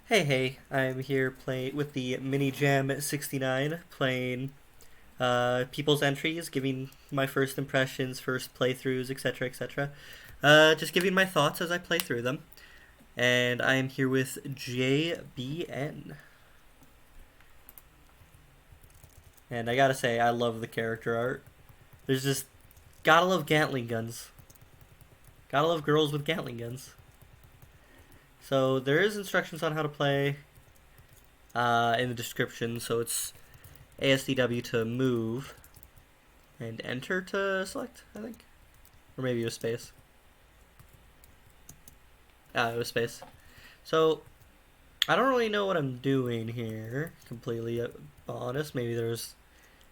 Hey, I'm here playing with the Mini Jam 69, playing people's entries, giving my first impressions, first playthroughs, etc., etc. Just giving my thoughts as I play through them. And I am here with JBN. And I gotta say, I love the character art. There's just, gotta love Gatling guns. Gotta love girls with Gatling guns. So there is instructions on how to play in the description, so it's ASDW to move, and enter to select, I think. Or maybe it was space. It was space. So, I don't really know what I'm doing here, completely honest. Maybe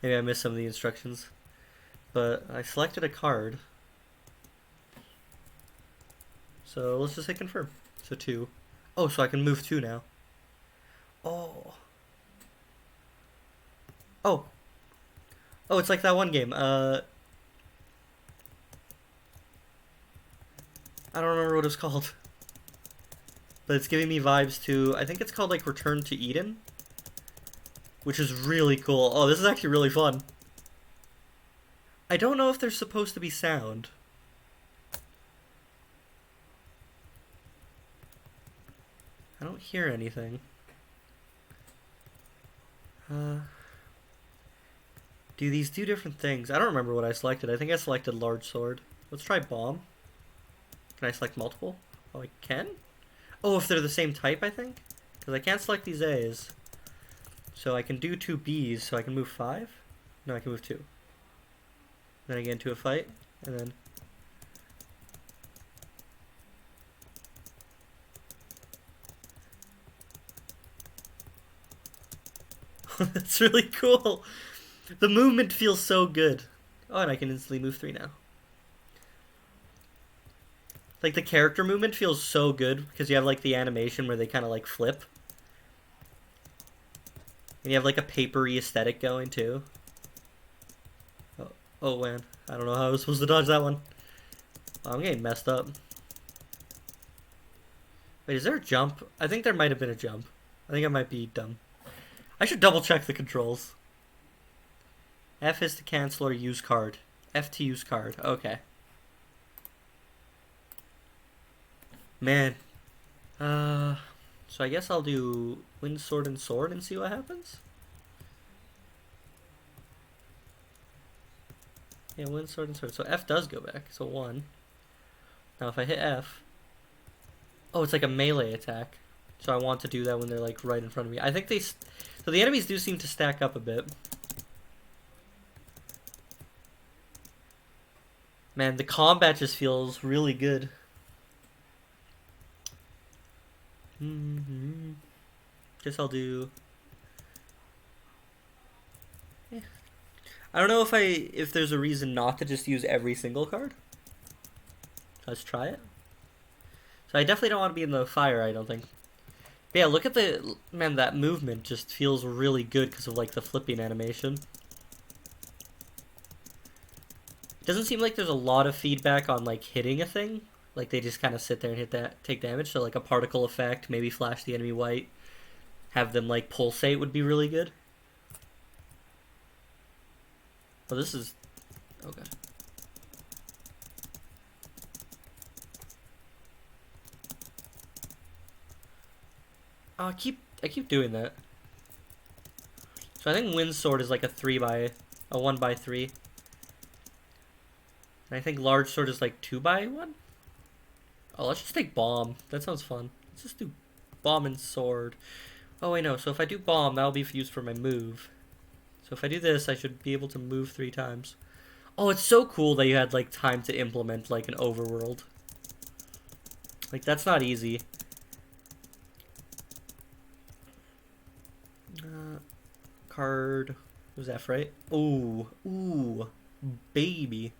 I missed some of the instructions. But I selected a card. So let's just hit confirm. So 2. Oh, so I can move 2 now. Oh. Oh. Oh, it's like that one game. I don't remember what it's called. But it's giving me vibes to, I think it's called like Return to Eden, which is really cool. Oh, this is actually really fun. I don't know if there's supposed to be sound. I don't hear anything. Do these do different things? I don't remember what I selected. I think I selected large sword. Let's try bomb. Can I select multiple? Oh, I can? Oh, if they're the same type, I think? Because I can't select these A's. So I can do 2 B's, so I can move 5? No, I can move 2. Then I get into a fight, and then... That's really cool! The movement feels so good. Oh, and I can instantly move 3 now. Like, the character movement feels so good, because you have, like, the animation where they kind of, like, flip. And you have, like, a papery aesthetic going, too. Oh, man. I don't know how I was supposed to dodge that one. Oh, I'm getting messed up. Wait, is there a jump? I think there might have been a jump. I think I might be dumb. I should double check the controls. F is to cancel or use card. F to use card. Okay. Man. So I guess I'll do wind, sword, and sword and see what happens. Yeah, wind, sword, and sword. So F does go back. So 1. Now if I hit F... Oh, it's like a melee attack. So I want to do that when they're like right in front of me. I think they... So the enemies do seem to stack up a bit. Man, the combat just feels really good. Guess I'll do... Yeah. I don't know if there's a reason not to just use every single card. Let's try it. So I definitely don't want to be in the fire, I don't think. But yeah, look at the... Man, that movement just feels really good because of like the flipping animation. It doesn't seem like there's a lot of feedback on like hitting a thing. Like they just kind of sit there and take damage. So like a particle effect, maybe flash the enemy white, have them like pulsate would be really good. Oh, this is... Oh god. Oh, I keep doing that. So I think wind sword is like a 1 by 3. And I think large sword is like 2 by 1. Oh, let's just take bomb. That sounds fun. Let's just do bomb and sword. Oh wait, no. So if I do bomb, that'll be used for my move. So if I do this, I should be able to move 3 times. Oh, it's so cool that you had like time to implement like an overworld. Like that's not easy. Card was F, right? Ooh, baby.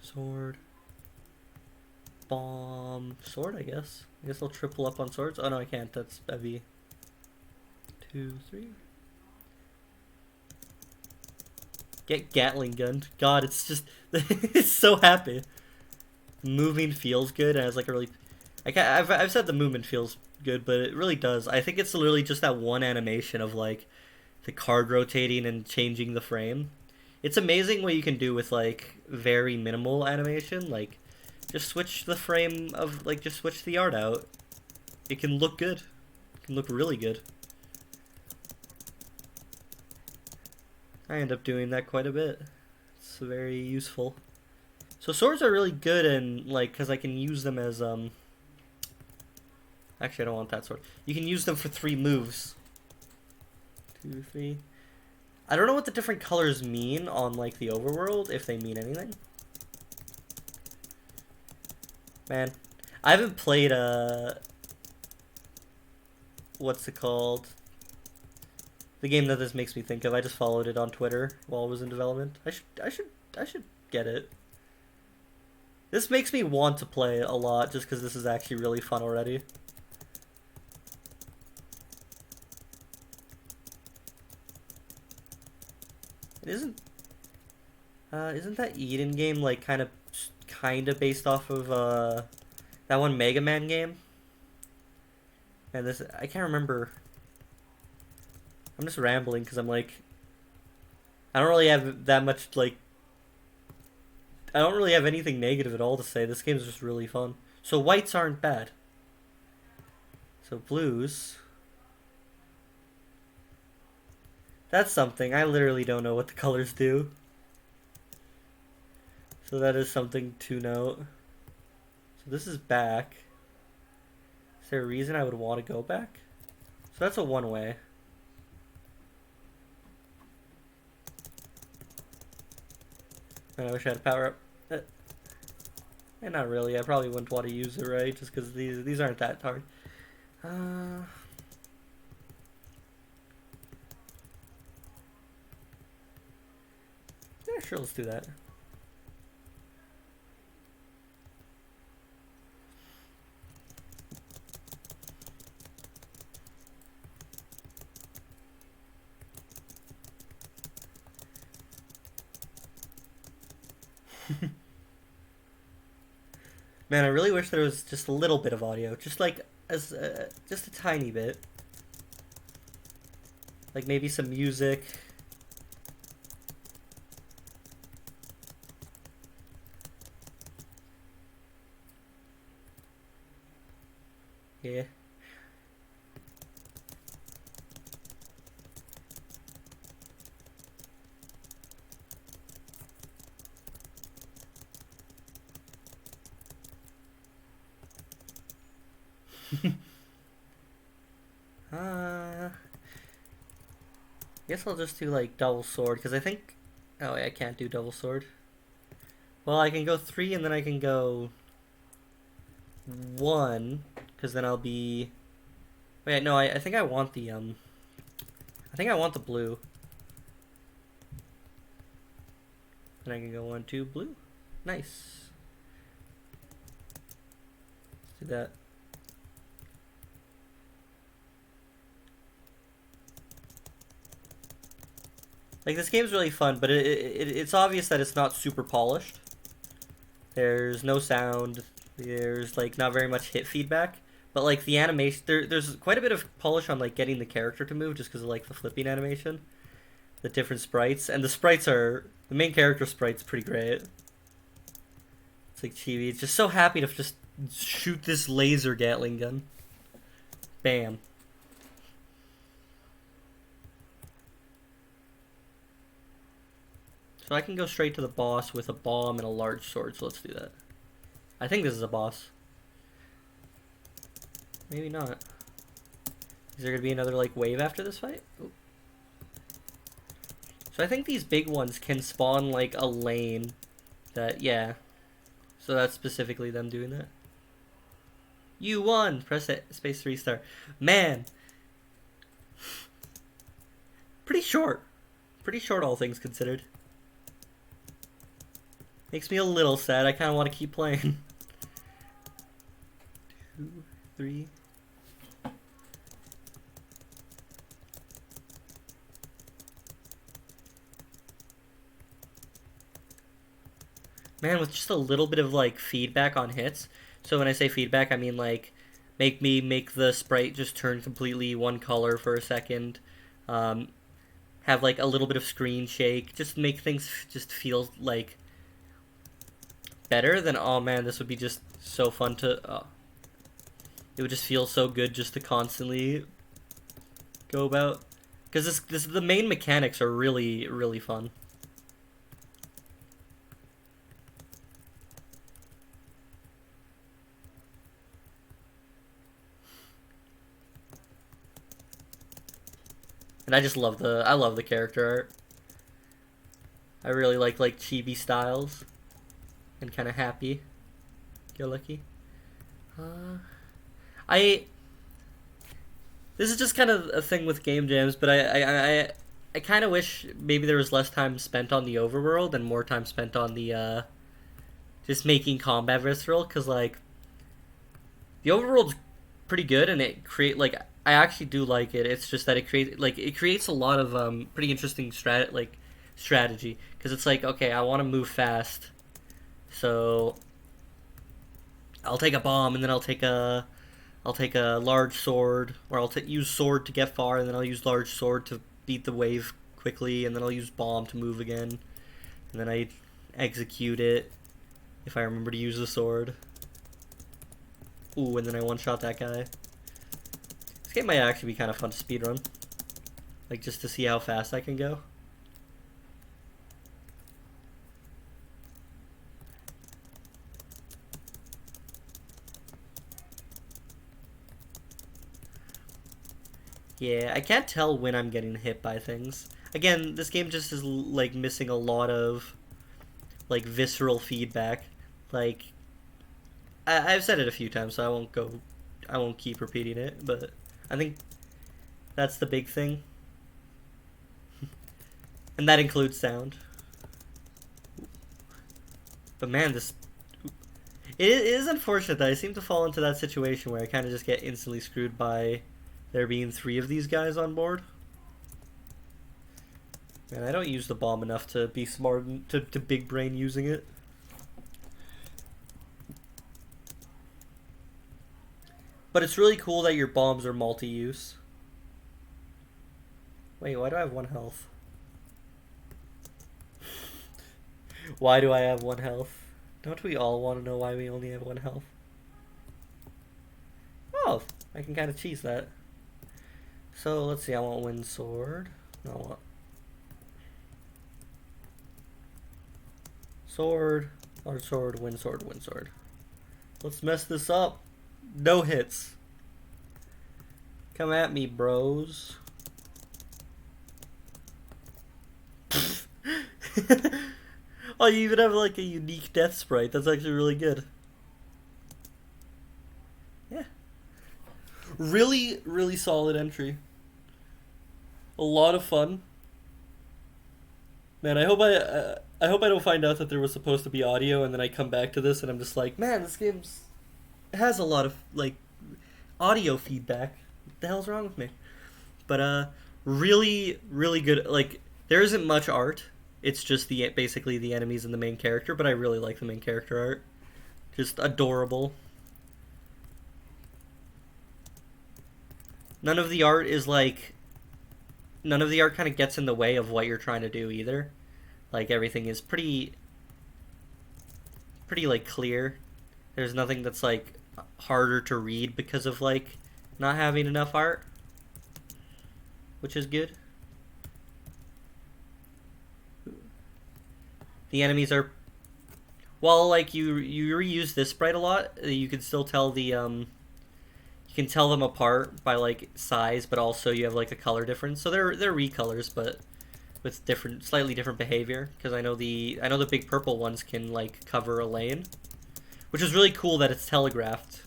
Sword, bomb, sword. I guess I'll triple up on swords. Oh no, I can't. That's heavy. 2, 3. Get Gatling gun. God, it's just it's so happy. Moving feels good and has like a really... I've said the movement feels good, but it really does. I think it's literally just that one animation of like the card rotating and changing the frame. It's amazing what you can do with like very minimal animation. Like just switch the frame of like just switch the art out. It can look good. It can look really good. I end up doing that quite a bit. It's very useful. So swords are really good and like because I can use them as Actually, I don't want that sword. You can use them for 3 moves. 2, 3. I don't know what the different colors mean on like the overworld, if they mean anything. Man, I haven't played what's it called? The game that this makes me think of. I just followed it on Twitter while it was in development. I should get it. This makes me want to play it a lot just because this is actually really fun already. It isn't that Eden game like kind of based off of that one Mega Man game? And this I can't remember. I'm just rambling because I'm like I don't really have that much like I don't really have anything negative at all to say. This game's just really fun. So whites aren't bad. So blues. That's something. I literally don't know what the colors do. So that is something to note. So this is back. Is there a reason I would want to go back? So that's a one-way. And I wish I had a power up. And not really. I probably wouldn't want to use it, right? Just because these aren't that hard. Yeah, sure. Let's do that. Man, I really wish there was just a little bit of audio, just like just a tiny bit, like maybe some music. Yeah. Guess I'll just do like double sword because I think. Oh, wait, I can't do double sword. Well, I can go 3 and then I can go 1 because then I'll be. Wait, no, I think I want the I think I want the blue. And I can go 1, 2, blue. Nice. Let's do that. Like, this game's really fun, but it's obvious that it's not super polished. There's no sound. There's, like, not very much hit feedback. But, like, the animation... There's quite a bit of polish on, like, getting the character to move just because of, like, the flipping animation. The different sprites. And the sprites are... The main character sprite's pretty great. It's like chibi. It's just so happy to just shoot this laser Gatling gun. Bam. So I can go straight to the boss with a bomb and a large sword, so let's do that. I think this is a boss. Maybe not. Is there gonna be another like wave after this fight? Ooh. So I think these big ones can spawn like a lane that, yeah. So that's specifically them doing that. You won! Press it, space 3 star. Man! Pretty short. Pretty short all things considered. Makes me a little sad. I kind of want to keep playing. 2, 3. Man, with just a little bit of like feedback on hits. So when I say feedback, I mean like make the sprite just turn completely one color for a second. Um, have like a little bit of screen shake. Just make things just feel like better. Than oh man, this would be just so fun to. It would just feel so good just to constantly go about. Because this the main mechanics are really fun. And I love the character art. I really like chibi styles and kind of happy go lucky. I This is just kind of a thing with game jams, but I kind of wish maybe there was less time spent on the overworld and more time spent on the just making combat visceral, because like the overworld's pretty good and it create like I actually do like it. It's just that it creates a lot of pretty interesting strategy, because it's like, okay, I want to move fast, so I'll take a bomb and then I'll take a large sword, or I'll use sword to get far, and then I'll use large sword to beat the wave quickly, and then I'll use bomb to move again, and then I execute it if I remember to use the sword. Ooh, and then I one-shot that guy. This game might actually be kind of fun to speedrun, like just to see how fast I can go. Yeah, I can't tell when I'm getting hit by things. Again, this game just is like missing a lot of like visceral feedback. Like I've said it a few times, so I won't keep repeating it, but I think that's the big thing. And that includes sound. But man, it is unfortunate that I seem to fall into that situation where I kind of just get instantly screwed by there being 3 of these guys on board. Man, I don't use the bomb enough to be smart to big brain using it. But it's really cool that your bombs are multi-use. Wait, why do I have 1 health? Why do I have 1 health? Don't we all want to know why we only have 1 health? Oh, I can kind of cheese that. So let's see, I want wind sword. No, I want sword, large sword, wind sword, wind sword. Let's mess this up. No hits. Come at me, bros. Oh, you even have like a unique death sprite. That's actually really good. Yeah. Really solid entry. A lot of fun. Man, I hope I don't find out that there was supposed to be audio and then I come back to this and I'm just like, man, this game has a lot of like audio feedback. What the hell's wrong with me? But really good. Like there isn't much art. It's just basically the enemies and the main character, but I really like the main character art. Just adorable. None of the art kind of gets in the way of what you're trying to do either. Like everything is pretty like clear. There's nothing that's like harder to read because of like not having enough art, which is good. The enemies are, while like you reuse this sprite a lot, you can still tell you can tell them apart by like size, but also you have like a color difference. So they're recolors, but with slightly different behavior. Because I know the big purple ones can like cover a lane, which is really cool that it's telegraphed.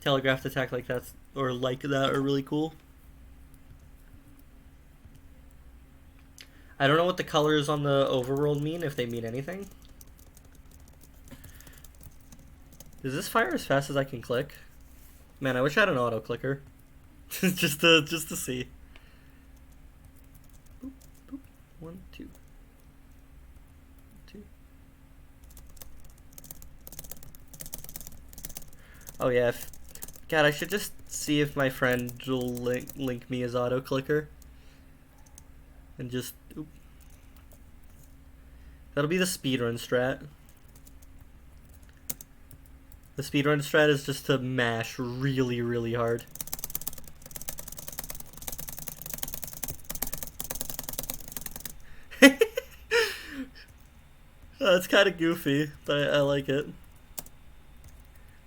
Telegraphed attack like that are really cool. I don't know what the colors on the overworld mean, if they mean anything. Does this fire as fast as I can click? Man, I wish I had an auto clicker. just to see. Boop, boop. 1, 2. 2. Oh yeah, God, I should just see if my friend will link me his auto clicker. And just... Oop. That'll be the speedrun strat. The speedrun strat is just to mash really, really hard. It's kind of goofy, but I like it.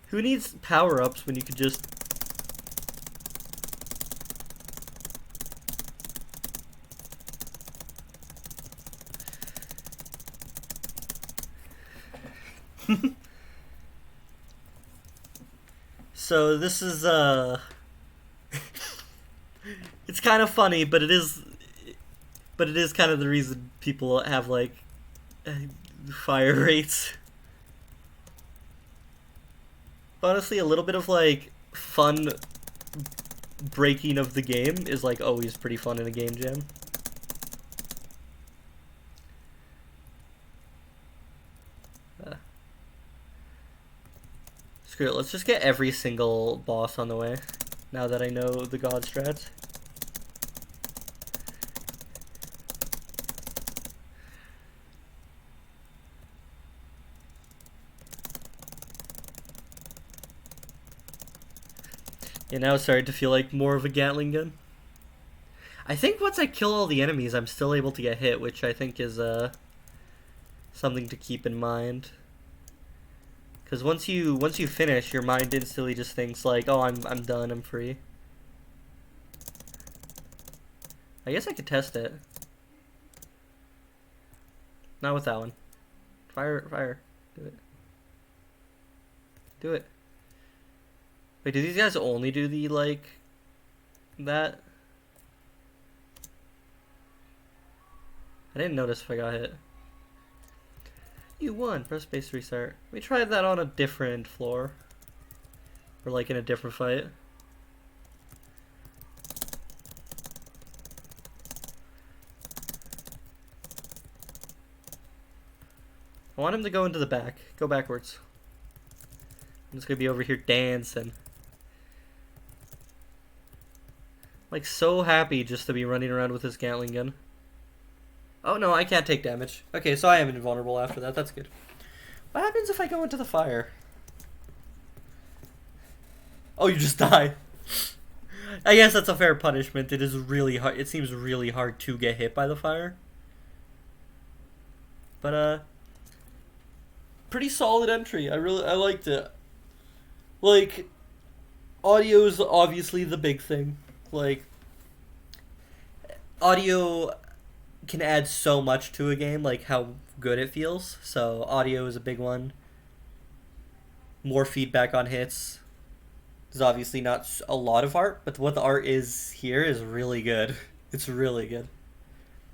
Who needs power-ups when you could just... So this is it's kind of funny, but it is kind of the reason people have like fire rates. Honestly, a little bit of like fun breaking of the game is like always pretty fun in a game jam. Screw it, let's just get every single boss on the way, now that I know the god strats. Yeah, now it's starting to feel like more of a Gatling gun. I think once I kill all the enemies, I'm still able to get hit, which I think is something to keep in mind. Because once you finish, your mind instantly just thinks like, oh, I'm done, I'm free. I guess I could test it. Not with that one. Fire. Do it. Do it. Wait, do these guys only do the, like, that? I didn't notice if I got hit. You won. Press space to restart. We tried that on a different floor. Or like in a different fight. I want him to go into the back. Go backwards. I'm just gonna be over here dancing. Like so happy just to be running around with this Gatling gun. Oh no, I can't take damage. Okay, so I am invulnerable after that. That's good. What happens if I go into the fire? Oh, you just die. I guess that's a fair punishment. It is really hard. It seems really hard to get hit by the fire. But pretty solid entry. I liked it. Like, audio's obviously the big thing. Like, audio can add so much to a game, like how good it feels. So audio is a big one. More feedback on hits. There's obviously not a lot of art, but what the art is here is really good. It's really good.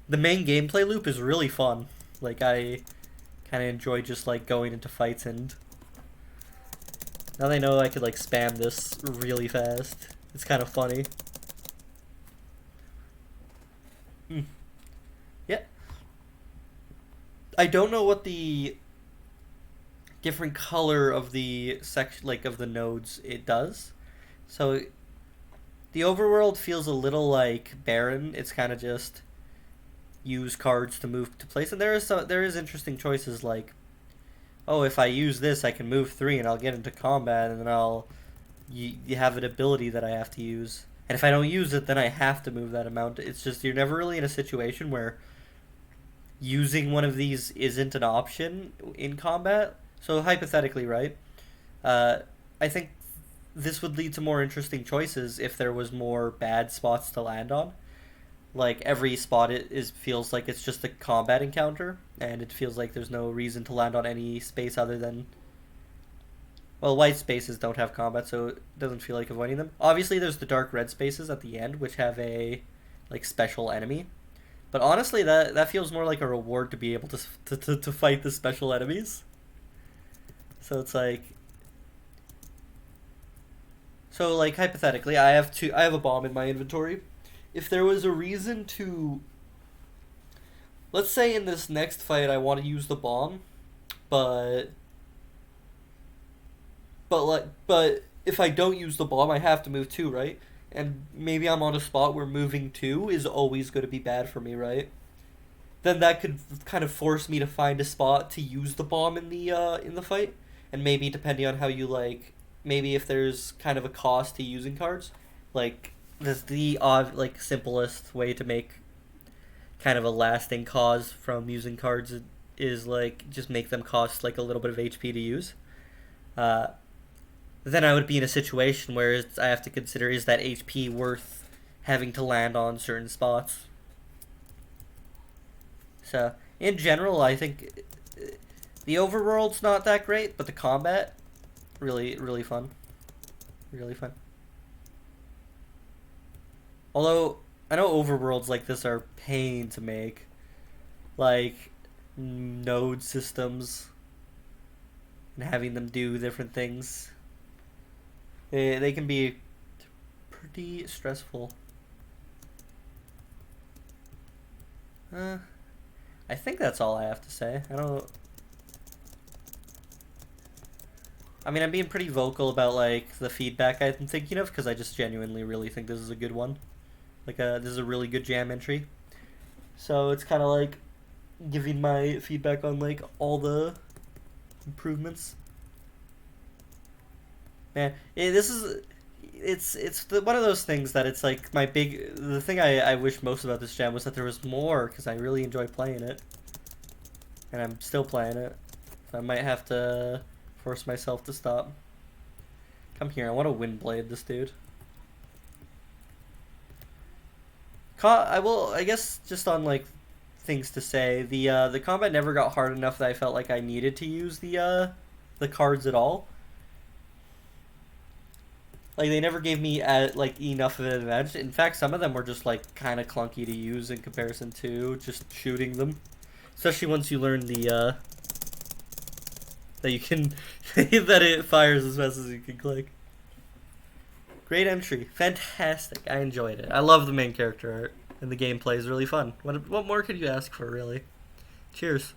The main gameplay loop is really fun. Like, I kind of enjoy just like going into fights, and now they know I could like spam this really fast. It's kind of funny. Yeah. I don't know what the different color of the section, like of the nodes, it does. So the overworld feels a little like barren. It's kind of just use cards to move to place, and there is interesting choices like, oh, if I use this, I can move 3 and I'll get into combat, and then you have an ability that I have to use. And if I don't use it, then I have to move that amount. It's just you're never really in a situation where using one of these isn't an option in combat. So hypothetically, right? I think this would lead to more interesting choices if there was more bad spots to land on. Like every spot feels like it's just a combat encounter, and it feels like there's no reason to land on any space other than, well, white spaces don't have combat, so it doesn't feel like avoiding them. Obviously, there's the dark red spaces at the end, which have a like special enemy. But honestly, that feels more like a reward to be able to fight the special enemies. So it's like, so like hypothetically, I have a bomb in my inventory. If there was a reason to, let's say in this next fight I want to use the bomb, but but if I don't use the bomb, I have to move two, right? And maybe I'm on a spot where moving two is always going to be bad for me, right? Then that could kind of force me to find a spot to use the bomb in the fight, and maybe depending on how you like, maybe if there's kind of a cost to using cards, like this the odd like simplest way to make kind of a lasting cause from using cards is like just make them cost like a little bit of HP to use. Uh, then I would be in a situation where I have to consider, is that HP worth having to land on certain spots. So in general, I think the overworld's not that great, but the combat really fun, really fun. Although I know overworlds like this are pain to make, like node systems and having them do different things. They can be pretty stressful. I think that's all I have to say. I don't. I mean, I'm being pretty vocal about like the feedback I'm thinking of because I just genuinely really think this is a good one. Like, this is a really good jam entry. So it's kind of like giving my feedback on like all the improvements. Man, this is it's one of those things that it's like the thing I wish most about this jam was that there was more, because I really enjoy playing it, and I'm still playing it. I might have to force myself to stop. Come here, I want to wind blade this dude. I guess just on like things to say, the combat never got hard enough that I felt like I needed to use the cards at all. Like, they never gave me like enough of an advantage. In fact, some of them were just like kind of clunky to use in comparison to just shooting them. Especially once you learn the that you can that it fires as fast as you can click. Great entry, fantastic. I enjoyed it. I love the main character art, and the gameplay is really fun. What more could you ask for, really? Cheers.